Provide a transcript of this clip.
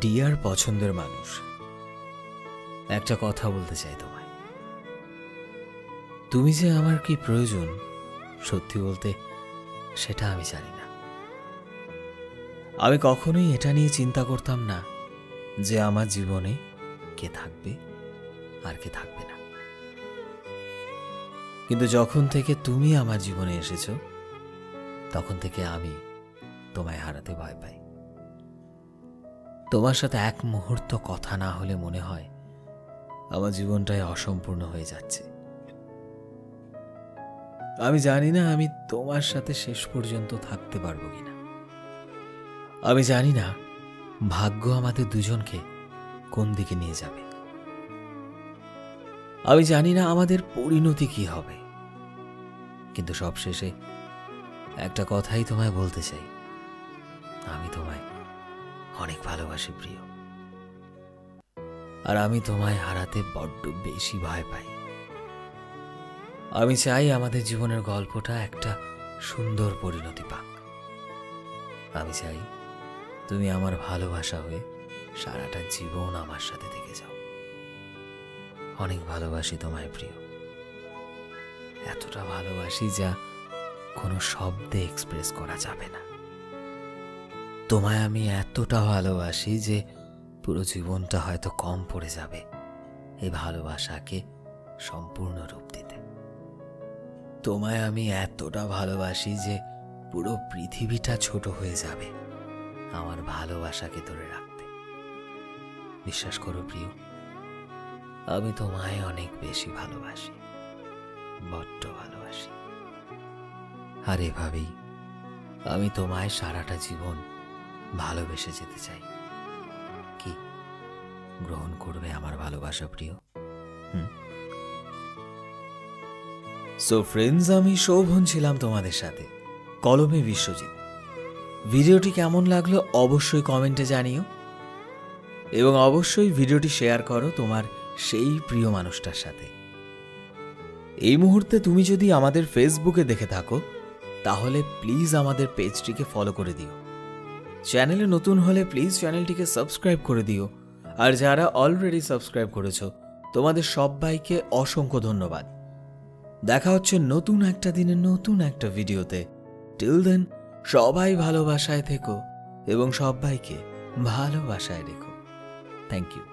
Deer পছন্দের মানুষ, একটা কথা বলতে চাই তোমায়। তুমি যে আমার কি প্রয়োজন সত্যি বলতে সেটা আমি জানি না। আমি কখনোই এটা নিয়ে চিন্তা করতাম না যে আমার জীবনে কে থাকবে আর কে থাকবে না। কিন্তু যখন থেকে তুমি আমার জীবনে এসেছো তখন থেকে আমি তোমায় হারাতে ভয় পাই। তোমার সাথে এক মুহূর্ত কথা না হলে মনে হয় আমার জীবনটাই অসম্পূর্ণ হয়ে যাচ্ছে। আমি জানি না আমি তোমার সাথে শেষ পর্যন্ত থাকতে পারবো কিনা। আমি জানি না ভাগ্য আমাদের দুজনকে কোন দিকে নিয়ে যাবে। আমি জানি না আমাদের পরিণতি কি হবে। কিন্তু সবশেষে একটা কথাই তোমায় বলতে চাই, আমি তোমায় অনেক ভালোবাসি প্রিয়। আর আমি তোমায় হারাতে বড্ড বেশি ভয় পাই। আমি চাই আমাদের জীবনের গল্পটা একটা সুন্দর পরিণতি পাক। আমি চাই তুমি আমার ভালোবাসা হয়ে সারাটা জীবন আমার সাথে থেকে যাও। অনেক ভালোবাসি তোমায় প্রিয়, এতটা ভালোবাসি যা কোনো শব্দে এক্সপ্রেস করা যাবে না। তোমায় আমি এতটা ভালোবাসি যে পুরো জীবনটা হয়তো কম পড়ে যাবে এই ভালোবাসাকে সম্পূর্ণ রূপ দিতে। তোমায় আমি এতটা ভালোবাসি যে পুরো পৃথিবীটা ছোট হয়ে যাবে আমার ভালোবাসাকে ধরে রাখতে। বিশ্বাস করো প্রিয়, আমি তোমায় অনেক বেশি ভালোবাসি, বড্ড ভালোবাসি। আর এভাবেই আমি তোমায় সারাটা জীবন ভালোবেসে যেতে চাই। কি গ্রহণ করবে আমার ভালোবাসা প্রিয়? সো ফ্রেন্ডস, আমি শোভন ছিলাম তোমাদের সাথে, কলমে বিশ্বজিৎ। ভিডিওটি কেমন লাগলো অবশ্যই কমেন্টে জানিও এবং অবশ্যই ভিডিওটি শেয়ার করো তোমার সেই প্রিয় মানুষটার সাথে। এই মুহূর্তে তুমি যদি আমাদের ফেসবুকে দেখে থাকো তাহলে প্লিজ আমাদের পেজটিকে ফলো করে দিও। চ্যানেলে নতুন হলে প্লিজ চ্যানেলটিকে সাবস্ক্রাইব করে দিও। আর যারা অলরেডি সাবস্ক্রাইব করেছো তোমাদের সবাইকে অসংখ্য ধন্যবাদ। দেখা হচ্ছে নতুন একটা দিনে নতুন একটা ভিডিওতে। টিল দেন সবাই ভালোবাসায় থেকো এবং সবাইকে ভালোবাসায় রেখো। Thank you.